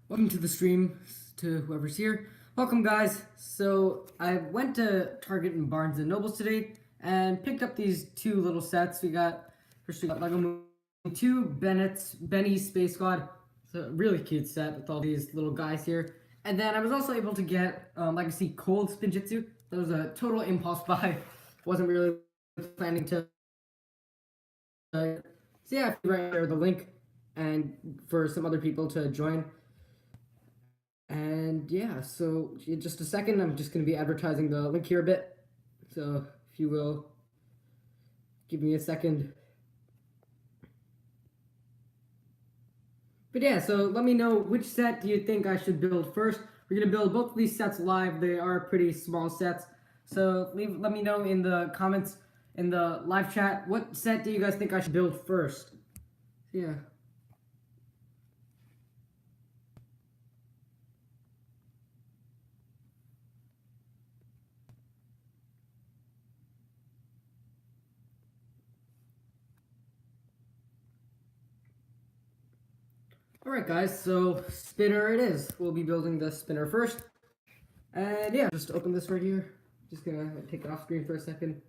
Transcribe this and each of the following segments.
Welcome to the stream, to whoever's here. Welcome, guys. So I went to Target and Barnes and Nobles today and picked up these two little sets. First we got Lego Movie 2, Benny's Space Squad. It's a really cute set with all these little guys here. And then I was also able to get Legacy Cold Spinjitzu. That was a total impulse buy. Wasn't really planning to. So yeah, right there the link and for some other people to join. And yeah, so in just a second, I'm just going to be advertising the link here a bit. So if you will give me a second. But yeah, so let me know which set do you think I should build first. We're going to build both of these sets live. They are pretty small sets. So let me know in the comments, in the live chat, what set do you guys think I should build first? Yeah. Alright guys, so spinner it is. We'll be building the spinner first. And yeah, just open this right here. Just gonna take it off screen for a second.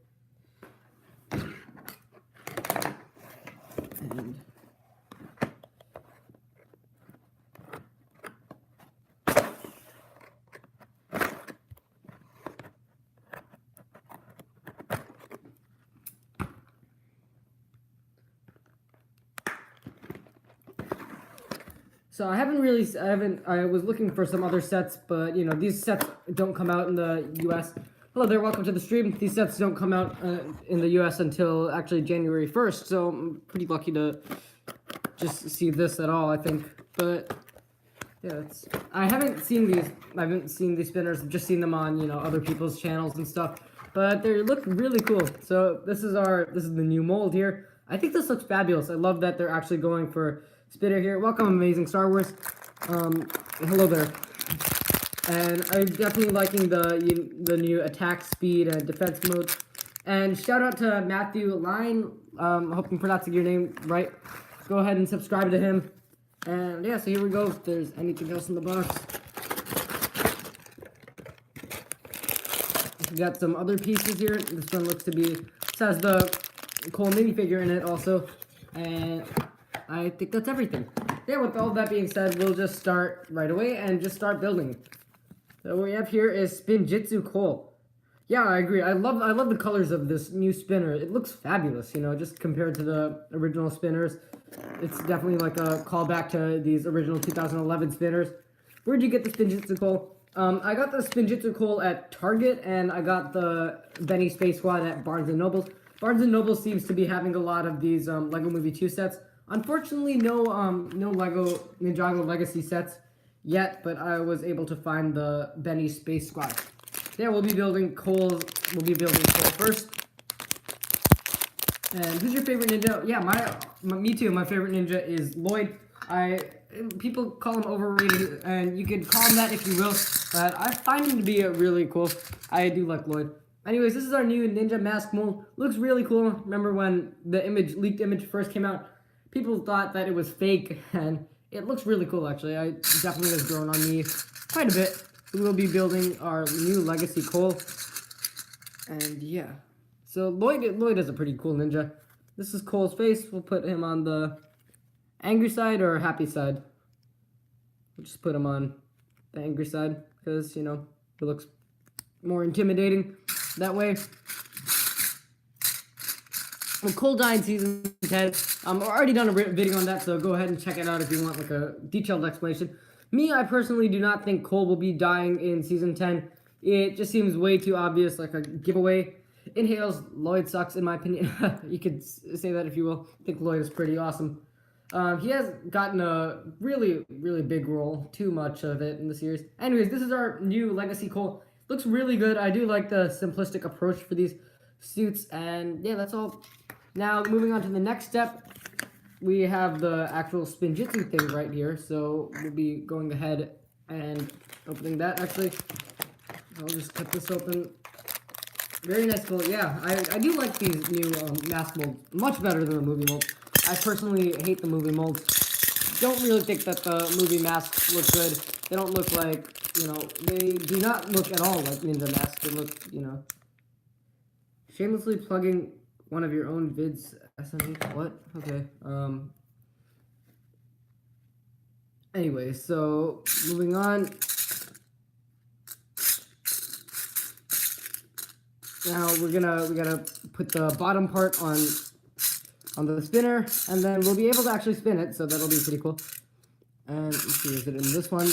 And so I was looking for some other sets, but you know, these sets don't come out in the US. Hello there, welcome to the stream. These sets don't come out in the US until actually January 1st, so I'm pretty lucky to just see this at all, I think. But yeah, I haven't seen these spinners, I've just seen them on, you know, other people's channels and stuff. But they look really cool. So this is the new mold here. I think this looks fabulous. I love that they're actually going for spinner here. Welcome, Amazing Star Wars. Hello there. And I'm definitely liking the new attack speed and defense mode. And shout out to Matthew Line. I hope I'm pronouncing your name right. Go ahead and subscribe to him. And yeah, so here we go. If there's anything else in the box. We got some other pieces here. This one looks to be, this has the Cole minifigure in it also. And I think that's everything. Yeah, with all that being said, we'll just start right away and just start building. So what we have here is Spinjitzu Cole. Yeah, I agree. I love the colors of this new spinner. It looks fabulous, you know, just compared to the original spinners. It's definitely like a callback to these original 2011 spinners. Where'd you get the Spinjitzu Cole? I got the Spinjitzu Cole at Target, and I got the Benny Space Squad at Barnes and Nobles. Barnes and Nobles seems to be having a lot of these Lego Movie 2 sets. Unfortunately, no Lego Ninjago Legacy sets yet, but I was able to find the Benny Space Squad. Yeah, we'll be building Cole first. And who's your favorite ninja? Yeah, me too. My favorite ninja is Lloyd. People call him overrated, and you can call him that if you will, but I find him to be really cool. I do like Lloyd. Anyways, this is our new ninja mask mold. Looks really cool. Remember when the leaked image first came out? People thought that it was fake, and it looks really cool actually. I definitely has grown on me quite a bit. We will be building our new Legacy Cole. And yeah. So Lloyd is a pretty cool ninja. This is Cole's face. We'll put him on the angry side or happy side. We'll just put him on the angry side because, you know, it looks more intimidating that way. Well, Cole died in Season 10. I've already done a video on that, so go ahead and check it out if you want like a detailed explanation. Me, I personally do not think Cole will be dying in Season 10. It just seems way too obvious, like a giveaway. Inhales, Lloyd sucks in my opinion. You could say that if you will. I think Lloyd is pretty awesome. He has gotten a really, really big role. Too much of it in the series. Anyways, this is our new Legacy Cole. Looks really good. I do like the simplistic approach for these suits. And yeah, that's all. Now, moving on to the next step. We have the actual Spinjitzu thing right here. So we'll be going ahead and opening that actually. I'll just cut this open. Very nice mold. Yeah, I do like these new mask molds much better than the movie molds. I personally hate the movie molds. don't really think that the movie masks look good. They don't look like, they do not look at all like ninja masks. They look, shamelessly plugging one of your own vids. SMH, what? Okay. Anyway, so moving on. Now we gotta put the bottom part on the spinner, and then we'll be able to actually spin it, so that'll be pretty cool. And let's see, is it in this one?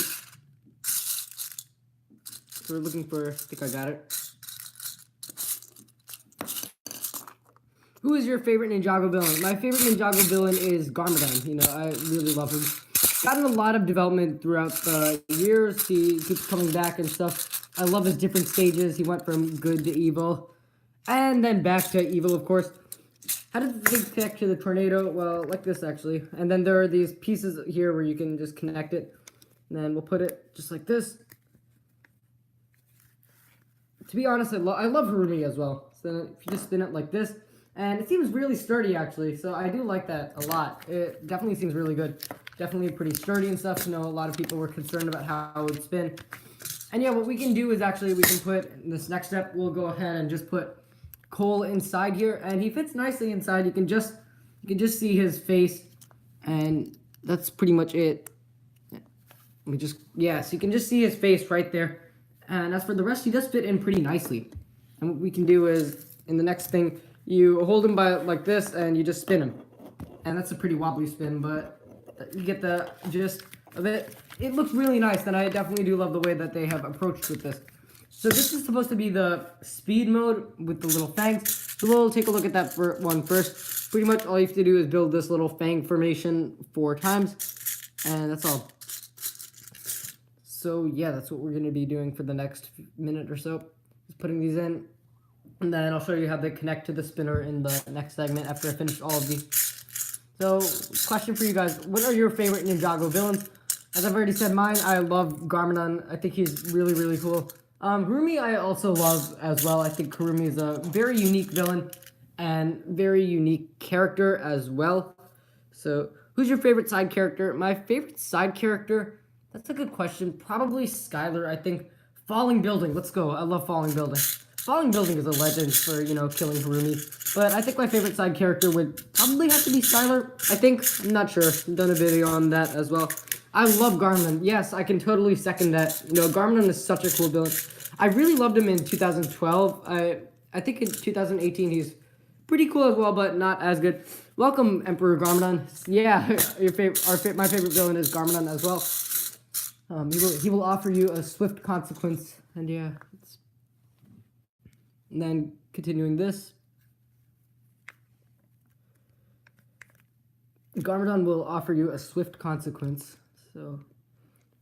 So we're looking for, I think I got it. Who is your favorite Ninjago villain? My favorite Ninjago villain is Garmadon. I really love him. Gotten a lot of development throughout the years. He keeps coming back and stuff. I love his different stages. He went from good to evil, and then back to evil, of course. How does the thing connect to the tornado? Well, like this, actually. And then there are these pieces here where you can just connect it. And then we'll put it just like this. To be honest, I love Harumi as well. So if you just spin it like this, and it seems really sturdy, actually. So I do like that a lot. It definitely seems really good. Definitely pretty sturdy and stuff. A lot of people were concerned about how it would spin. And yeah, what we can do is actually we can put, in this next step, we'll go ahead and just put Cole inside here, and he fits nicely inside. You can just see his face, and that's pretty much it. So you can just see his face right there. And as for the rest, he does fit in pretty nicely. And what we can do is, in the next thing, you hold him by like this, and you just spin him. And that's a pretty wobbly spin, but you get the gist of it. It looks really nice, and I definitely do love the way that they have approached with this. So this is supposed to be the speed mode with the little fangs. So we'll take a look at that one first. Pretty much all you have to do is build this little fang formation 4 times, and that's all. So yeah, that's what we're going to be doing for the next minute or so. Just putting these in, and then I'll show you how they connect to the spinner in the next segment after I finish all of these. So, question for you guys. What are your favorite Ninjago villains? As I've already said mine, I love Garmadon. I think he's really, really cool. Harumi I also love as well. I think Harumi is a very unique villain and very unique character as well. So, who's your favorite side character? My favorite side character? That's a good question. Probably Skylar, I think. Falling Building. Let's go. I love Falling Building. Falling Building is a legend for, killing Harumi. But I think my favorite side character would probably have to be Skylar, I think. I'm not sure. I've done a video on that as well. I love Garmadon. Yes, I can totally second that. Garmadon is such a cool villain. I really loved him in 2012. I think in 2018 he's pretty cool as well, but not as good. Welcome, Emperor Garmadon. Yeah, my favorite villain is Garmadon as well. He will offer you a swift consequence, and yeah. And then continuing this, Garmadon will offer you a swift consequence. So,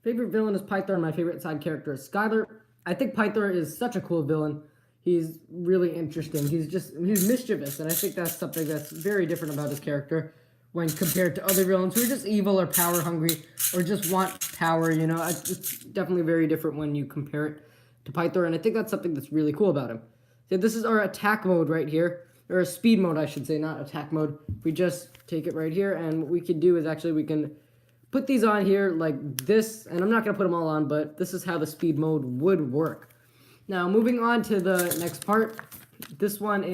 favorite villain is Pythor, and my favorite side character is Skylar. I think Pythor is such a cool villain. He's really interesting. He's mischievous, and I think that's something that's very different about his character when compared to other villains who are just evil or power hungry or just want power. It's definitely very different when you compare it to Pythor, and I think that's something that's really cool about him. So this is our attack mode right here, or a speed mode, I should say, not attack mode. We just take it right here, and what we can do is actually we can put these on here like this, and I'm not going to put them all on, but this is how the speed mode would work. Now, moving on to the next part, this one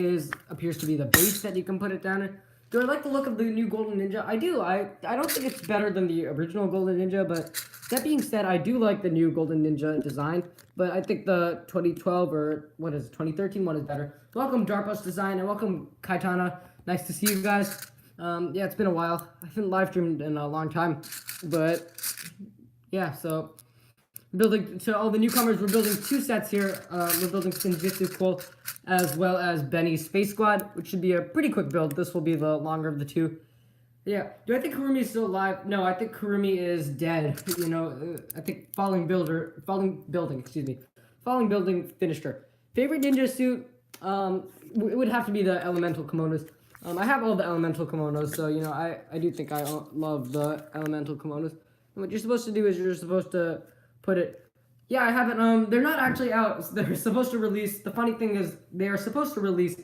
appears to be the base that you can put it down in. Do I like the look of the new Golden Ninja? I do. I don't think it's better than the original Golden Ninja, but that being said, I do like the new Golden Ninja design, but I think the 2012 or 2013 one is better. Welcome, Darpa's Design, and welcome, Kaitana. Nice to see you guys. Yeah, it's been a while. I haven't live streamed in a long time, but yeah, so all the newcomers, we're building 2 sets here. We're building Spinjitzu Cole as well as Benny's Space Squad, which should be a pretty quick build. This will be the longer of the 2. Yeah, do I think Harumi is still alive? No, I think Harumi is dead. I think Falling Building finished her. Favorite ninja suit? It would have to be the elemental kimonos. I have all the elemental kimonos, so I do think I love the elemental kimonos. And what you're supposed to do is you're supposed to put it. Yeah, I haven't. They're not actually out. They're supposed to release. The funny thing is, they are supposed to release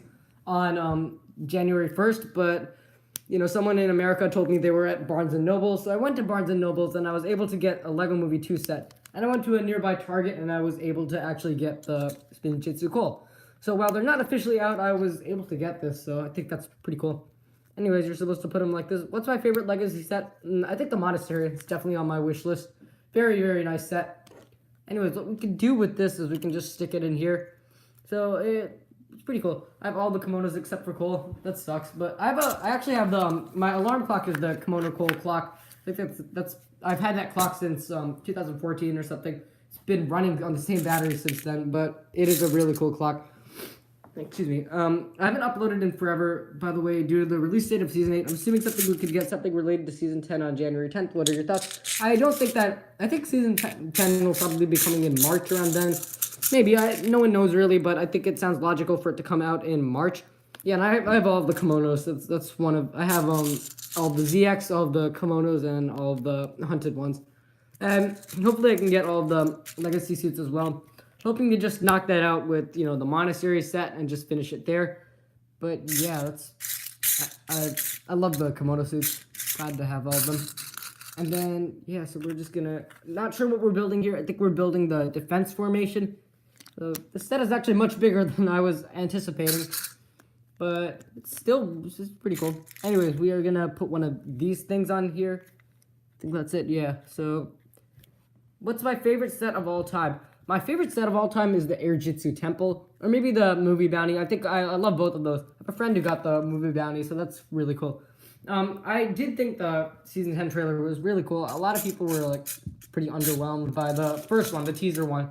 on January 1st, but you know, someone in America told me they were at Barnes & Noble, so I went to Barnes & Noble's and I was able to get a Lego Movie 2 set. And I went to a nearby Target and I was able to actually get the Spinjitzu Coal. So while they're not officially out, I was able to get this, so I think that's pretty cool. Anyways, you're supposed to put them like this. What's my favorite Legacy set? I think the Monastery. It's definitely on my wish list. Very, very nice set. Anyways, what we can do with this is we can just stick it in here. So it's pretty cool. I have all the kimonos except for Cole. That sucks, but I actually have the my alarm clock is the Kimono Cole clock. I think that's I've had that clock since 2014 or something. It's been running on the same battery since then, but it is a really cool clock. Excuse me. I haven't uploaded in forever, by the way, due to the release date of Season 8. I'm assuming we could get something related to Season 10 on January 10th. What are your thoughts? I think Season 10 will probably be coming in March around then. Maybe, no one knows really, but I think it sounds logical for it to come out in March. Yeah, and I have all of the kimonos. That's one of, I have all the ZX, all of the kimonos, and all of the hunted ones. And hopefully I can get all of the Legacy suits as well. Hoping to just knock that out with, you know, the Monastery set and just finish it there. But yeah, I love the kimono suits. Glad to have all of them. And then, yeah, so we're just gonna, not sure what we're building here. I think we're building the defense formation. So the set is actually much bigger than I was anticipating. But it's pretty cool. Anyways, we are gonna put one of these things on here. I think that's it, yeah. So, what's my favorite set of all time? My favorite set of all time is the Airjitsu Temple, or maybe the Movie Bounty. I think I love both of those. I have a friend who got the Movie Bounty, so that's really cool. I did think the Season 10 trailer was really cool. A lot of people were, like, pretty underwhelmed by the first one, the teaser one.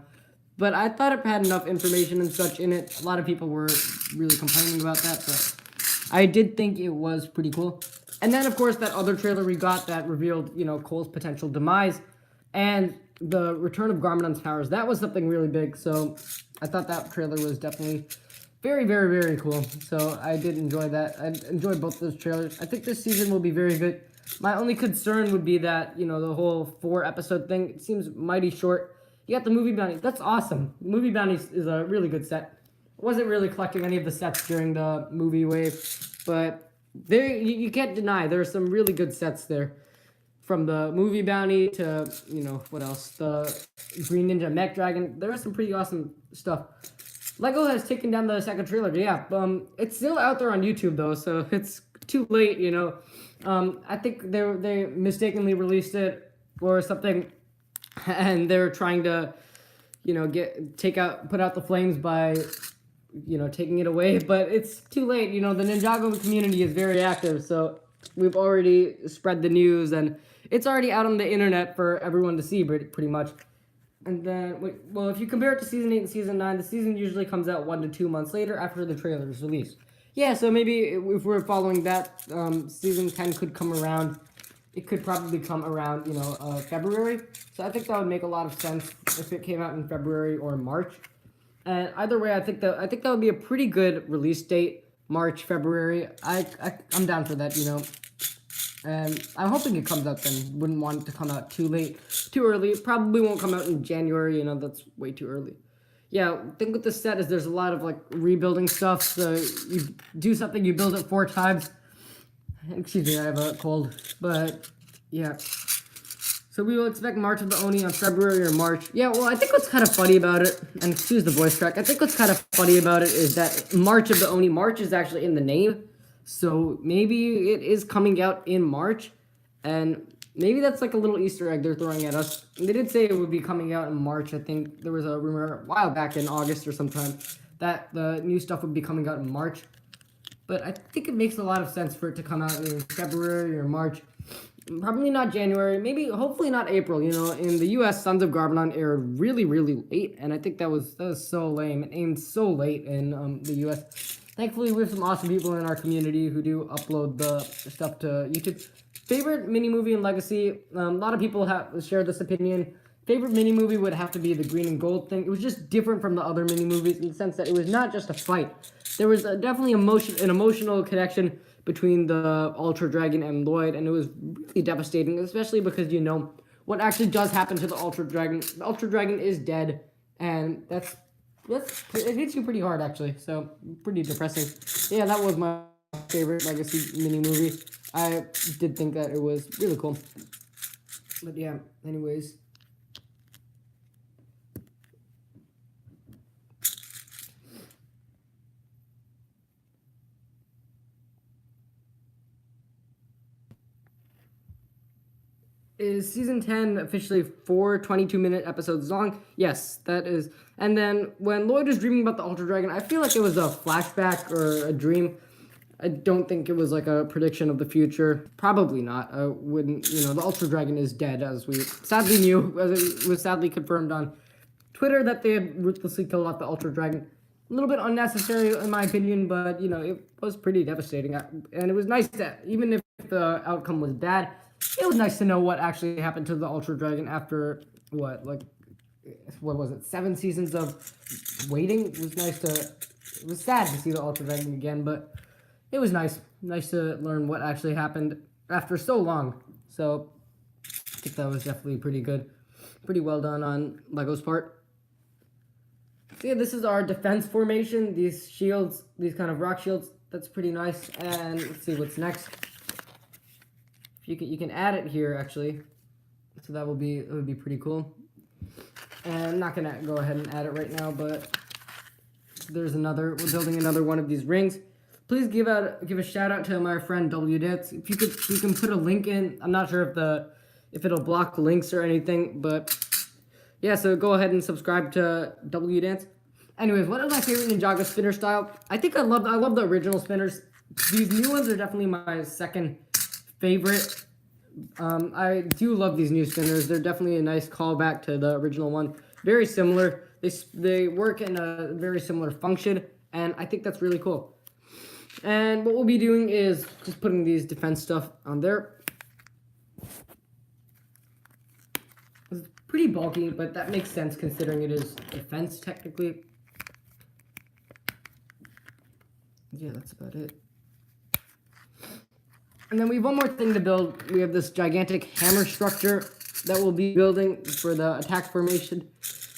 But I thought it had enough information and such in it. A lot of people were really complaining about that, but I did think it was pretty cool. And then, of course, that other trailer we got that revealed, you know, Cole's potential demise and the return of Garmadon's powers. That was something really big, so I thought that trailer was definitely very, very, very cool. So I did enjoy that. I enjoyed both those trailers. I think this season will be very good. My only concern would be that, you know, the whole 4-episode thing, it seems mighty short. You got the Movie Bounty. That's awesome. Movie Bounty is a really good set. I wasn't really collecting any of the sets during the movie wave, but you can't deny there are some really good sets there. From the Movie Bounty to, you know, what else? The Green Ninja Mech Dragon. There is some pretty awesome stuff. Lego has taken down the second trailer. Yeah, it's still out there on YouTube, though, so it's too late, you know. I think they mistakenly released it or something, and they're trying to, you know, put out the flames by, you know, taking it away, but it's too late. You know, the Ninjago community is very active, so we've already spread the news, and it's already out on the internet for everyone to see, pretty much. And then, well, if you compare it to Season 8 and Season 9, the season usually comes out 1 to 2 months later after the trailer is released. Yeah, so maybe if we're following that, Season 10 could come around. It could probably come around, you know, February. So I think that would make a lot of sense if it came out in February or March. And either way, I think that would be a pretty good release date. March, February. I'm down for that, you know. And I'm hoping it comes out then. Wouldn't want it to come out too late, too early. It probably won't come out in January, you know, that's way too early. Yeah, the thing with this set is there's a lot of, like, rebuilding stuff. So you do something, you build it 4 times. Excuse me, I have a cold. But, yeah. So we will expect March of the Oni on February or March. Yeah, well, I think what's kind of funny about it, and excuse the voice crack, I think what's kind of funny about it is that March of the Oni, March is actually in the name. So maybe it is coming out in March, and maybe that's like a little Easter egg they're throwing at us. They did say it would be coming out in March. I think there was a rumor a while back in August or sometime that the new stuff would be coming out in March. But I think it makes a lot of sense for it to come out in February or March. Probably not January, maybe, hopefully not April. You know, in the U.S., Sons of Garmadon aired really, really late, and I think that was so lame. It aimed so late in the U.S. Thankfully, we have some awesome people in our community who do upload the stuff to YouTube. Favorite mini-movie in Legacy, a lot of people have shared this opinion. Favorite mini-movie would have to be the green and gold thing. It was just different from the other mini-movies in the sense that it was not just a fight. There was definitely an emotional connection between the Ultra Dragon and Lloyd, and it was really devastating, especially because you know what actually does happen to the Ultra Dragon. The Ultra Dragon is dead, and it hits you pretty hard, actually, so pretty depressing. Yeah, that was my favorite Legacy mini-movie. I did think that it was really cool. But yeah, anyways. Is season 10 officially 4 22-minute episodes long? Yes, that is. And then when Lloyd was dreaming about the Ultra Dragon, I feel like it was a flashback or a dream. I don't think it was like a prediction of the future. Probably not. I wouldn't, the Ultra Dragon is dead, as we sadly knew, as it was sadly confirmed on Twitter that they had ruthlessly killed off the Ultra Dragon. A little bit unnecessary, in my opinion, but, it was pretty devastating. And it was nice that, even if the outcome was bad, it was nice to know what actually happened to the Ultra Dragon after, what was it, 7 seasons of waiting? It was sad to see the Ultra Dragon again, but it was nice to learn what actually happened after so long. So I think that was definitely pretty good. Pretty well done on Lego's part. So yeah, this is our defense formation. These shields, these kind of rock shields, that's pretty nice. And let's see what's next. You can add it here, actually. So it would be pretty cool. And I'm not gonna go ahead and add it right now, but we're building another one of these rings. Please give a shout out to my friend WDits. If you can put a link in. I'm not sure if it'll block links or anything, but yeah, so go ahead and subscribe to WDance. Anyways, what is my favorite Ninjago spinner style? I think I love the original spinners. These new ones are definitely my second favorite. I do love these new spinners. They're definitely a nice callback to the original one. Very similar. They work in a very similar function, and I think that's really cool. And what we'll be doing is just putting these defense stuff on there. It's pretty bulky, but that makes sense considering it is defense technically. Yeah, that's about it. And then we have one more thing to build. We have this gigantic hammer structure that we'll be building for the attack formation.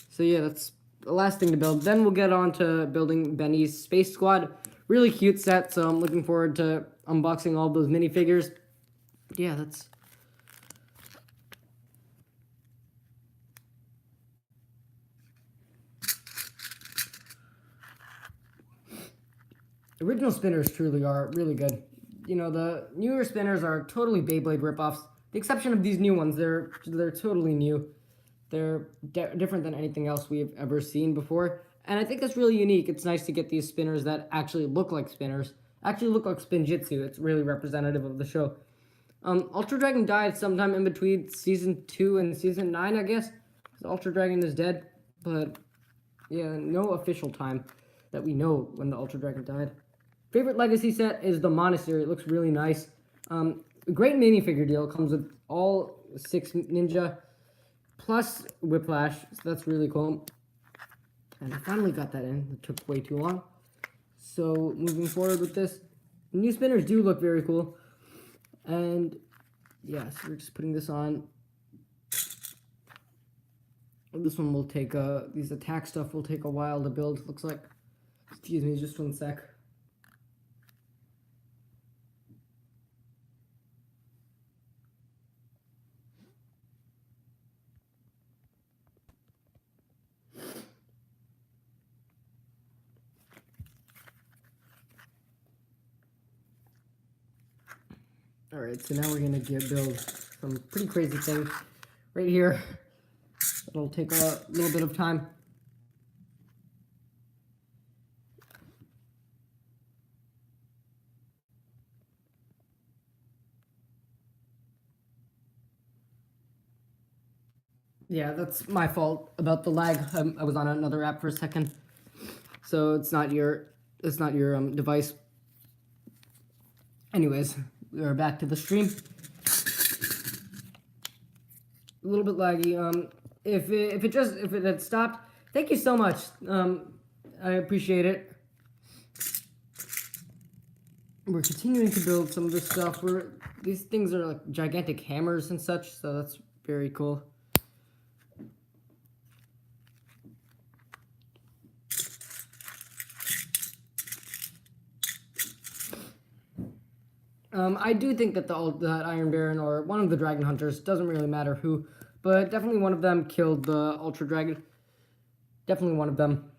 So yeah, that's the last thing to build. Then we'll get on to building Benny's Space Squad. Really cute set, so I'm looking forward to unboxing all those minifigures. Yeah, that's... Original spinners truly are really good. The newer spinners are totally Beyblade ripoffs. The exception of these new ones, they're totally new. They're different than anything else we've ever seen before. And I think that's really unique. It's nice to get these spinners that actually look like spinners. Actually look like Spinjitzu. It's really representative of the show. Ultra Dragon died sometime in between Season 2 and Season 9, I guess. Ultra Dragon is dead. But, yeah, no official time that we know when the Ultra Dragon died. Favorite Legacy set is the Monastery. It looks really nice. Great minifigure deal. Comes with all 6 ninja plus Whiplash. So that's really cool. And I finally got that in. It took way too long. So moving forward with this, new spinners do look very cool. And yeah, so we're just putting this on. This one will take these attack stuff will take a while to build. Looks like. Excuse me, just one sec. Alright, so now we're going to build some pretty crazy things right here. It'll take a little bit of time. Yeah, that's my fault about the lag. I was on another app for a second. So it's not your device. Anyways, we are back to the stream. A little bit laggy. If it had stopped, thank you so much. I appreciate it. We're continuing to build some of this stuff. These things are like gigantic hammers and such, so that's very cool. I do think that that Iron Baron or one of the Dragon Hunters, doesn't really matter who, but definitely one of them killed the Ultra Dragon. Definitely one of them.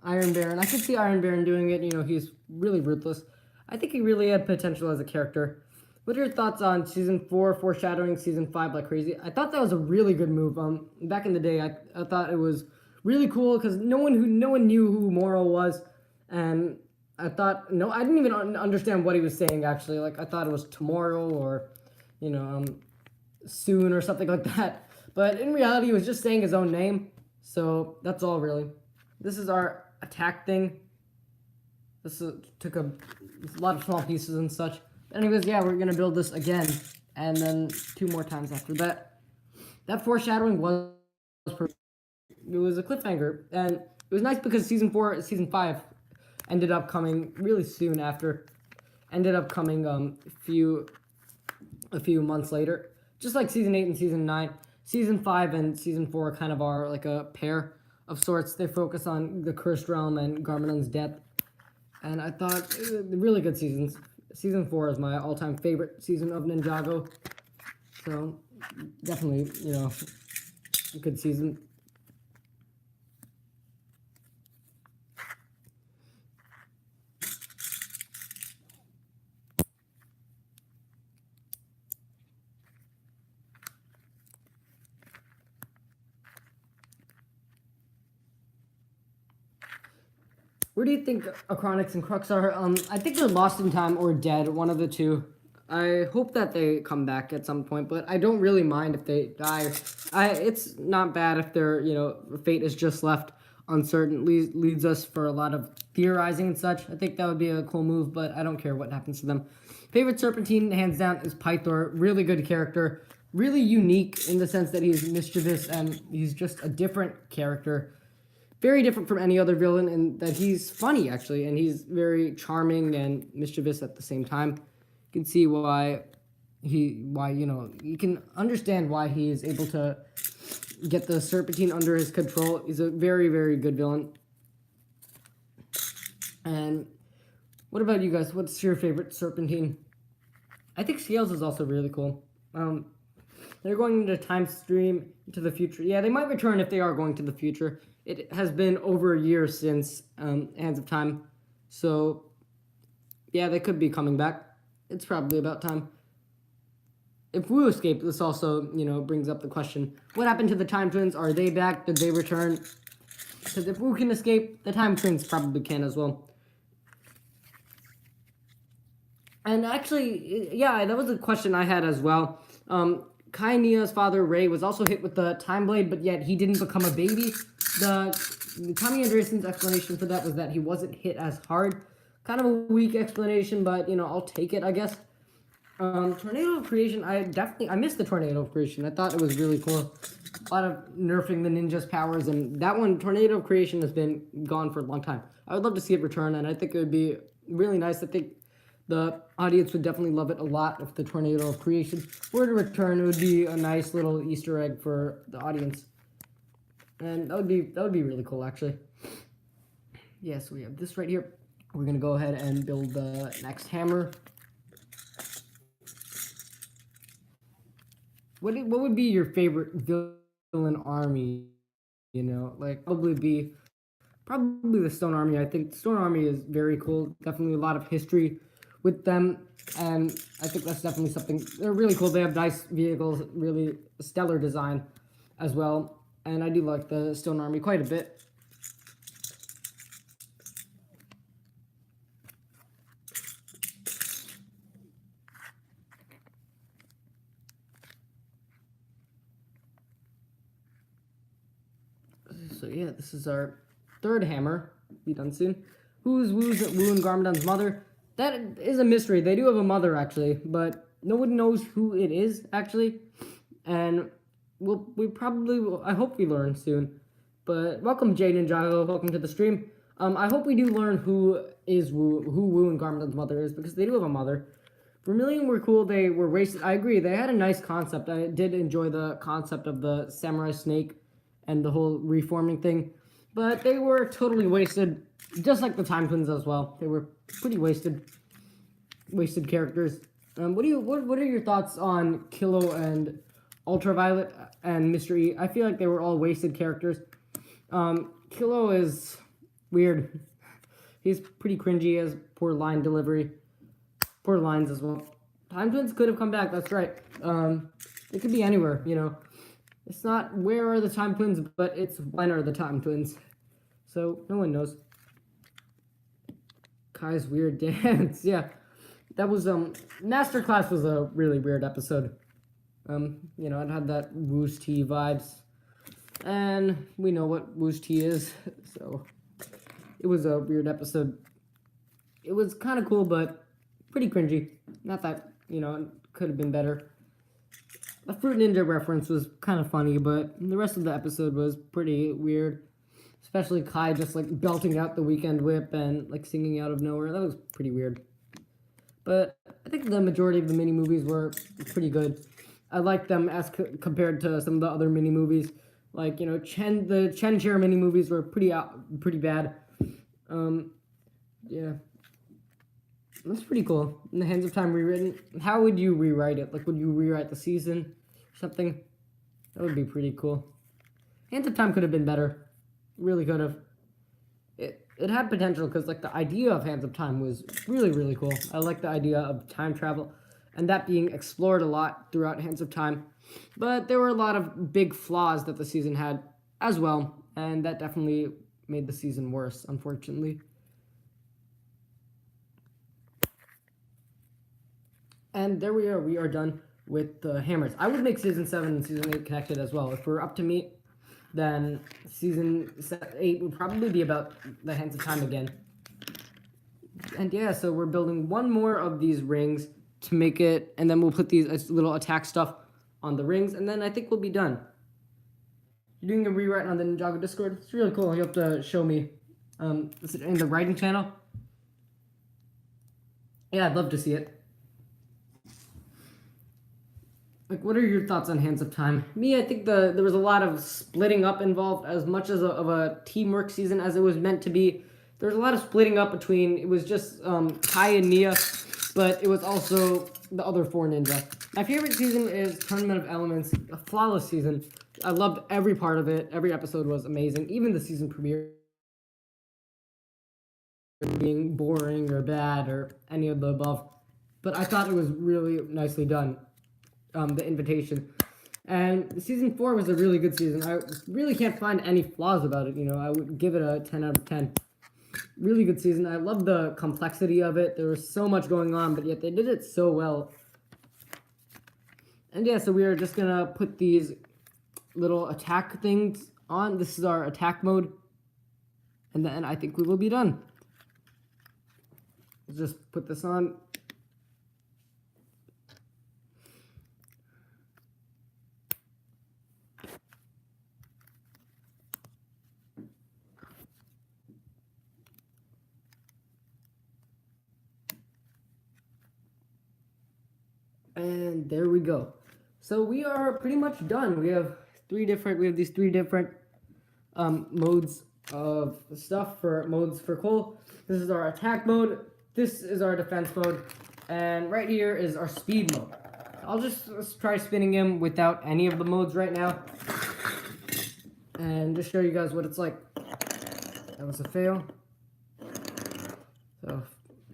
Iron Baron. I could see Iron Baron doing it. You know, he's really ruthless. I think he really had potential as a character. What are your thoughts on Season 4 foreshadowing Season 5 like crazy? I thought that was a really good move. Back in the day, I thought it was really cool because no one knew who Moro was, and I thought I didn't even understand what he was saying actually. Like I thought it was tomorrow or, soon or something like that. But in reality, he was just saying his own name. So that's all really. This is our attack thing. This took a lot of small pieces and such. Anyways, yeah, we're gonna build this again, and then 2 more times after that. That foreshadowing was it was a cliffhanger, and it was nice because Season 5 ended up coming really soon after. Ended up coming a few months later, just like Season 8 and Season 9. Season 5 and Season 4 kind of are like a pair of sorts. They focus on the Cursed Realm and Garmadon's death, and I thought really good seasons. Season 4 is my all-time favorite season of Ninjago, so definitely, a good season. Where do you think Acronix and Crux are? I think they're lost in time or dead, one of the two. I hope that they come back at some point, but I don't really mind if they die. It's not bad if their, fate is just left uncertain, leads us for a lot of theorizing and such. I think that would be a cool move, but I don't care what happens to them. Favorite Serpentine, hands down, is Pythor. Really good character. Really unique in the sense that he's mischievous and he's just a different character. Very different from any other villain in that he's funny, actually, and he's very charming and mischievous at the same time. You can see you can understand why he is able to get the Serpentine under his control. He's a very, very good villain. And what about you guys? What's your favorite Serpentine? I think Scales is also really cool. They're going into time stream into the future. Yeah, they might return if they are going to the future. It has been over a year since Hands of Time. So, yeah, they could be coming back. It's probably about time. If Wu escaped, this also, brings up the question, what happened to the Time Twins? Are they back? Did they return? Because if Wu can escape, the Time Twins probably can as well. And actually, yeah, that was a question I had as well. Kai Nia's father, Ray, was also hit with the Time Blade, but yet he didn't become a baby. The Tommy Andreessen's explanation for that was that he wasn't hit as hard. Kind of a weak explanation, but, I'll take it, I guess. Tornado of Creation, I missed the Tornado of Creation. I thought it was really cool. A lot of nerfing the ninja's powers, and that one, Tornado of Creation, has been gone for a long time. I would love to see it return, and I think it would be really nice. I think the audience would definitely love it a lot if the Tornado of Creation were to return. It would be a nice little Easter egg for the audience. And that would be really cool, actually. Yeah, so we have this right here. We're going to go ahead and build the next hammer. What would be your favorite villain army? Probably the Stone Army. I think the Stone Army is very cool. Definitely a lot of history with them, and I think that's definitely something. They're really cool. They have nice vehicles, really stellar design as well, and I do like the Stone Army quite a bit. So yeah, this is our third hammer. Be done soon. Who's Wu and Garmadon's mother? That is a mystery. They do have a mother, actually, but no one knows who it is, actually. And we probably will, I hope we learn soon. But welcome, Jay Ninjago. Welcome to the stream. I hope we do learn who Wu and Garmadon's mother is, because they do have a mother. Vermilion were cool. They were wasted. I agree. They had a nice concept. I did enjoy the concept of the samurai snake and the whole reforming thing. But they were totally wasted, just like the Time Twins as well. They were pretty wasted characters. What are your thoughts on Kilo and Ultraviolet and Mr. E? I feel like they were all wasted characters. Kilo is weird. He's pretty cringy, has poor line delivery, poor lines as well. Time Twins could have come back. That's right. It could be anywhere. You know, it's not where are the Time Twins, but it's when are the Time Twins. So no one knows. Kai's weird dance. Yeah, that was Masterclass was a really weird episode. You know, it had that Woo's Tea vibes, and we know what Woo's Tea is, so it was a weird episode. It was kind of cool, but pretty cringy. Not that, you know, it could have been better. The Fruit Ninja reference was kind of funny, but the rest of the episode was pretty weird. Especially Kai just like belting out the Weekend Whip and like singing out of nowhere. That was pretty weird. But I think the majority of the mini movies were pretty good. I liked them as compared to some of the other mini movies. Like, you know, the Chen Chair mini movies were pretty bad. Yeah. That's pretty cool. In the Hands of Time rewritten. How would you rewrite it? Like, would you rewrite the season or something? That would be pretty cool. Hands of Time could have been better. Really could have. It had potential because, like, the idea of Hands of Time was really, really cool. I like the idea of time travel and that being explored a lot throughout Hands of Time. But there were a lot of big flaws that the season had as well, and that definitely made the season worse, unfortunately. And there we are. We are done with the hammers. I would make Season 7 and Season 8 connected as well. If we're up to meet, then Season 8 would probably be about the Hands of Time again. And yeah, so we're building one more of these rings to make it, and then we'll put these little attack stuff on the rings, and then I think we'll be done. You're doing a rewrite on the Ninjago Discord. It's really cool. You have to show me this is in the writing channel. Yeah, I'd love to see it. Like, what are your thoughts on Hands of Time? Me, I think there was a lot of splitting up involved, as much as of a teamwork season as it was meant to be. There was a lot of splitting up between, it was just Kai and Nia, but it was also the other four ninja. My favorite season is Tournament of Elements, a flawless season. I loved every part of it. Every episode was amazing, even the season premiere being boring or bad or any of the above. But I thought it was really nicely done. The invitation, and season 4 was a really good season. I really can't find any flaws about it. You know, I would give it a 10 out of 10. Really good season. I love the complexity of it. There was so much going on, but yet they did it so well. And yeah, so we are just gonna put these little attack things on. This is our attack mode, and then I think we will be done. Let's just put this on. And there we go. So we are pretty much done. We have these three different modes of stuff modes for Cole. This is our attack mode. This is our defense mode. And right here is our speed mode. Let's try spinning him without any of the modes right now. And just show you guys what it's like. That was a fail. So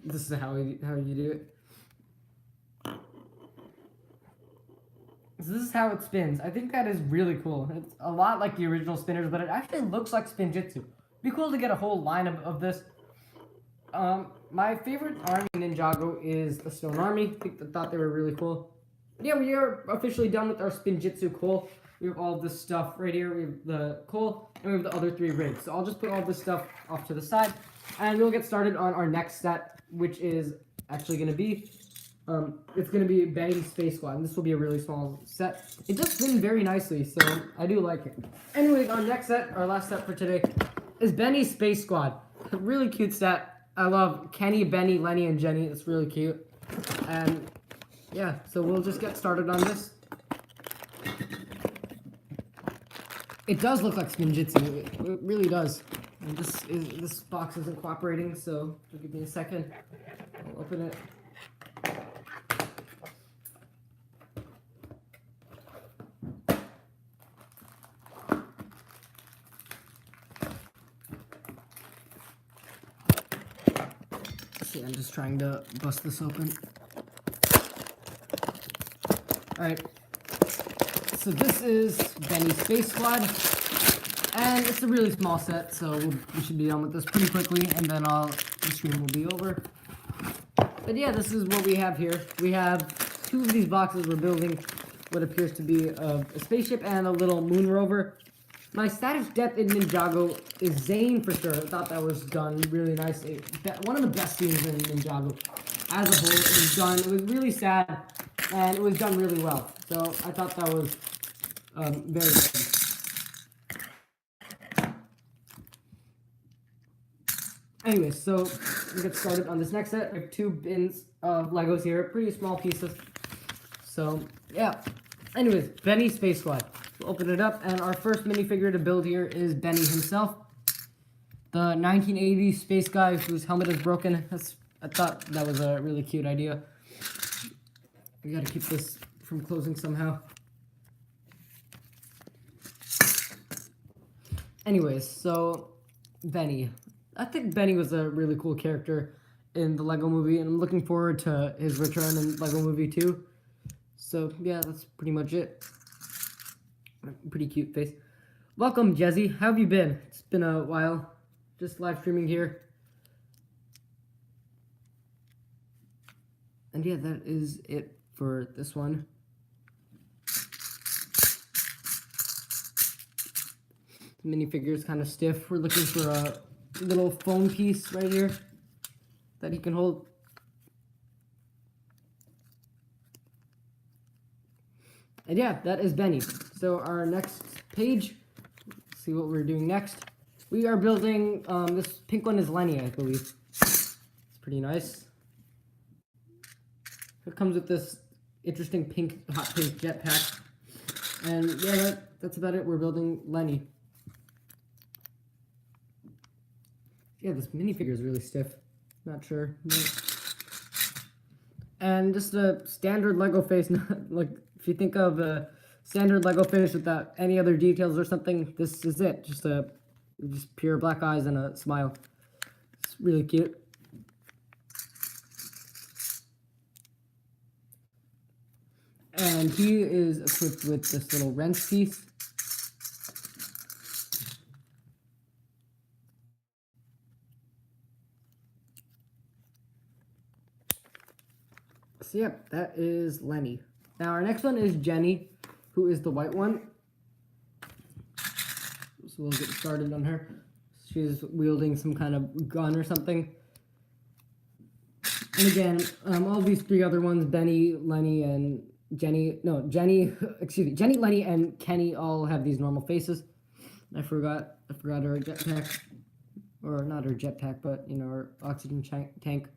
this is how you do it. So this is how it spins. I think that is really cool. It's a lot like the original spinners, but it actually looks like Spinjitzu. It'd be cool to get a whole line of this. My favorite army in Ninjago is the Stone Army. I thought they were really cool. But yeah, we are officially done with our Spinjitzu coal. We have all of this stuff right here. We have the coal, and we have the other 3 rigs. So I'll just put all this stuff off to the side, and we'll get started on our next set, which is actually going to be it's going to be Benny's Space Squad, and this will be a really small set. It does spin very nicely, so I do like it. Anyways, our next set, our last set for today, is Benny's Space Squad. A really cute set. I love Kenny, Benny, Lenny, and Jenny. It's really cute. And yeah, so we'll just get started on this. It does look like Spinjitzu. It really does. And this box isn't cooperating, so give me a second. I'll open it. see, I'm just trying to bust this open. Alright. So this is Benny's Space Squad. And it's a really small set, so we should be done with this pretty quickly, and then the stream will be over. But yeah, this is what we have here. We have 2 of these boxes. We're building what appears to be a spaceship and a little moon rover. My status depth in Ninjago is Zane for sure. I thought that was done really nice. One of the best scenes in Ninjago. As a whole, it was really sad, and it was done really well. So I thought that was very good. Anyways, so we get started on this next set. We have 2 bins of Legos here, pretty small pieces. So yeah. Anyways, Benny Space Squad. We'll open it up, and our first minifigure to build here is Benny himself, the 1980s space guy whose helmet is broken. I thought that was a really cute idea. We gotta keep this from closing somehow. Anyways, so Benny. I think Benny was a really cool character in the Lego movie, and I'm looking forward to his return in Lego Movie 2. So, yeah, that's pretty much it. Pretty cute face. Welcome, Jezzy. How have you been? It's been a while. Just live streaming here. And yeah, that is it for this one. The minifigure is kind of stiff. We're looking for a little phone piece right here that he can hold. And yeah, that is Benny. So our next page, let's see what we're doing next. We are building, this pink one is Lenny, I believe. It's pretty nice. It comes with this interesting hot pink jetpack. And yeah, that's about it. We're building Lenny. Yeah, this minifigure is really stiff. Not sure. No. And just a standard Lego face. Like, if you think of a standard Lego face without any other details or something, this is it. Just pure black eyes and a smile. It's really cute. And he is equipped with this little wrench piece. So yep, that is Lenny. Now our next one is Jenny, who is the white one. So we'll get started on her. She's wielding some kind of gun or something. And again, all these 3 other ones, Benny, Lenny, and Jenny, Jenny, Lenny, and Kenny all have these normal faces. I forgot her jetpack. Or not her jetpack, but, you know, her oxygen tank.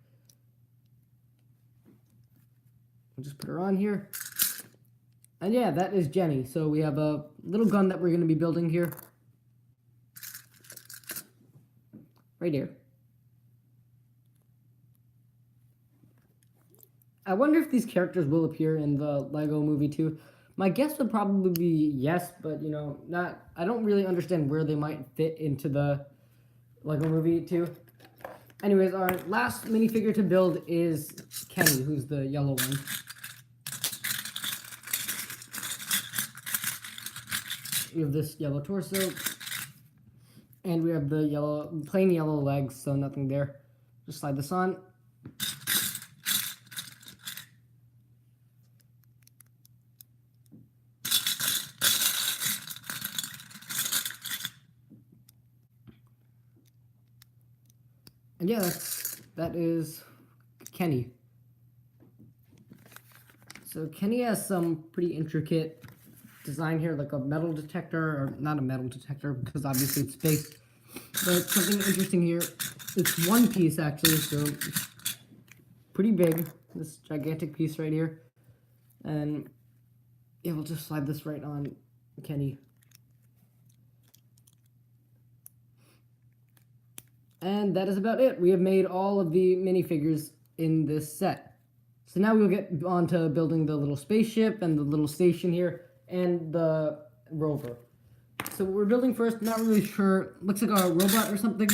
We'll just put her on here. And yeah, that is Jenny. So we have a little gun that we're going to be building here. Right here. I wonder if these characters will appear in the Lego Movie 2. My guess would probably be yes, but, you know, I don't really understand where they might fit into the Lego Movie 2. Anyways, our last minifigure to build is Kenny, who's the yellow one. We have this yellow torso, and we have the plain yellow legs, so nothing there. Just slide this on. And yeah, that is Kenny. So Kenny has some pretty intricate design here, like a metal detector, or not a metal detector, because obviously it's space. But something interesting here, it's one piece actually, so it's pretty big, this gigantic piece right here. And yeah, we'll just slide this right on Kenny. And that is about it. We have made all of the minifigures in this set. So now we'll get on to building the little spaceship and the little station here and the rover. So what we're building first, not really sure. Looks like a robot or something.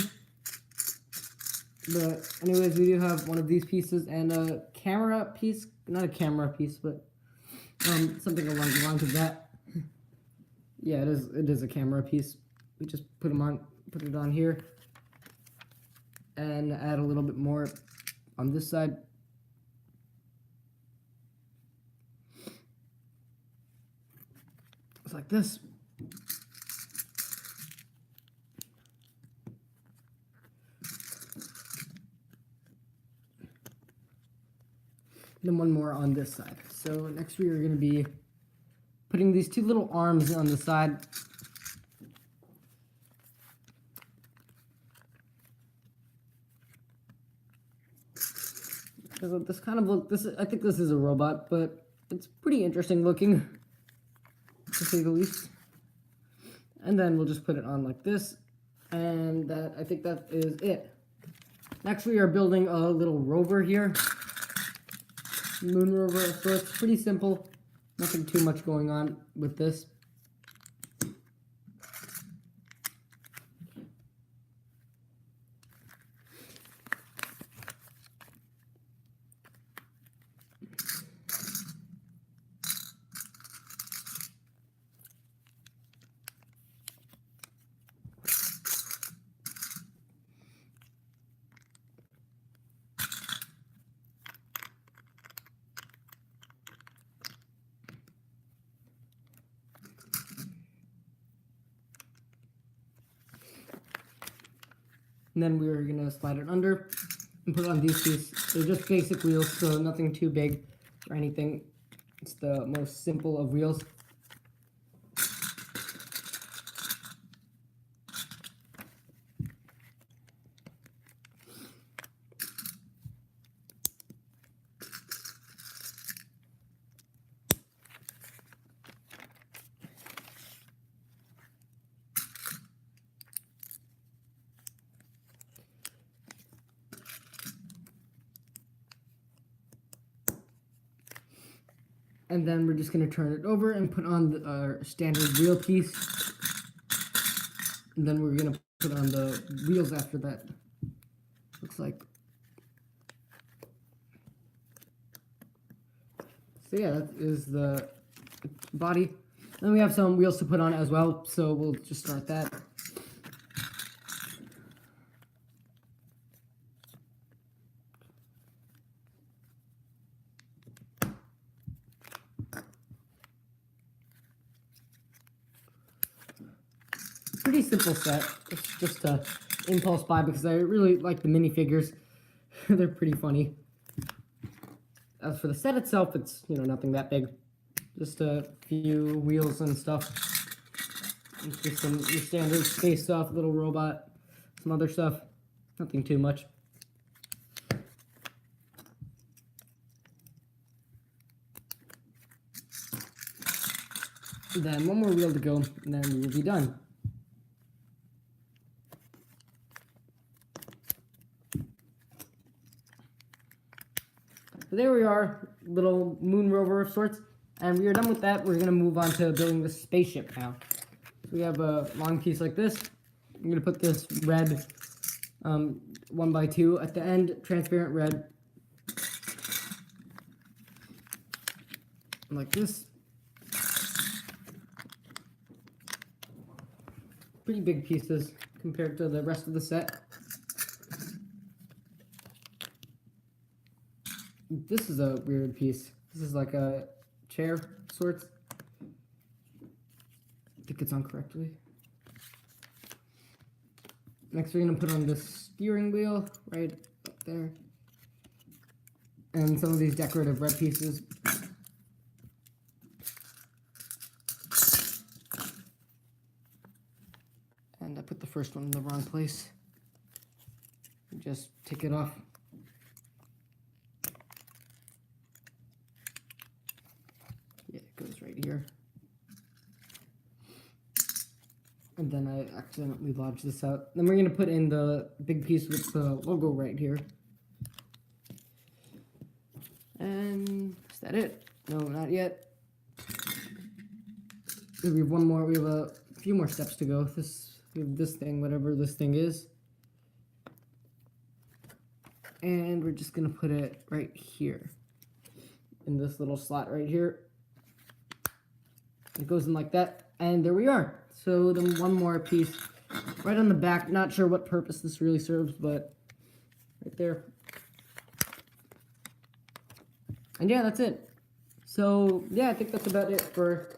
But anyways, we do have one of these pieces and a camera piece. Not a camera piece, but something along the lines of that. Yeah, it is a camera piece. We just put it on here, and add a little bit more on this side. It's like this. Then one more on this side. So next we are going to be putting these two little arms on the side. This kind of look, I think this is a robot, but it's pretty interesting looking, to say the least. And then we'll just put it on like this, and I think that is it. Next we are building a little rover here. Moon rover, so it's pretty simple. Nothing too much going on with this. And then we're going to slide it under and put it on these pieces. They're just basic wheels, so nothing too big or anything. It's the most simple of wheels. And then we're just going to turn it over and put on our standard wheel piece. And then we're going to put on the wheels after that. Looks like. So yeah, that is the body. Then we have some wheels to put on as well, so we'll just start that. Pretty simple set. It's just a impulse buy because I really like the minifigures. They're pretty funny. As for the set itself, it's, you know, nothing that big. Just a few wheels and stuff. It's just some your standard space stuff, little robot, some other stuff. Nothing too much. And then one more wheel to go, and then we will be done. So there we are, little moon rover of sorts, and we are done with that. We're going to move on to building the spaceship now. So we have a long piece like this. I'm going to put this red 1x2 at the end, transparent red, like this. Pretty big pieces compared to the rest of the set. This is a weird piece. This is like a chair sorts. I think it's on correctly. Next, we're going to put on the steering wheel right up there. And some of these decorative red pieces. And I put the first one in the wrong place. Just take it off. Yeah, it goes right here. And then I accidentally lodged this out. Then we're going to put in the big piece with the logo right here. And is that it? No, not yet. We have one more. We have a few more steps to go. We have this thing, whatever this thing is. And we're just gonna put it right here in this little slot right here. It goes in like that, and there we are. So then one more piece right on the back. Not sure what purpose this really serves, but right there. And yeah, that's it. So yeah, I think that's about it for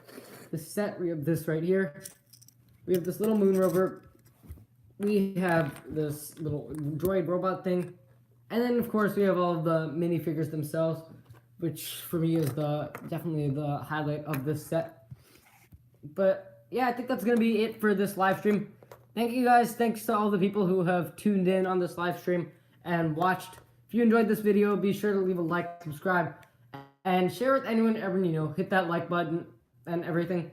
the set. We have this right here. We have this little moon rover. We have this little droid robot thing. And then, of course, we have all of the minifigures themselves, which for me is definitely the highlight of this set. But yeah, I think that's going to be it for this live stream. Thank you guys. Thanks to all the people who have tuned in on this live stream and watched. If you enjoyed this video, be sure to leave a like, subscribe, and share with anyone ever you know. Hit that like button and everything.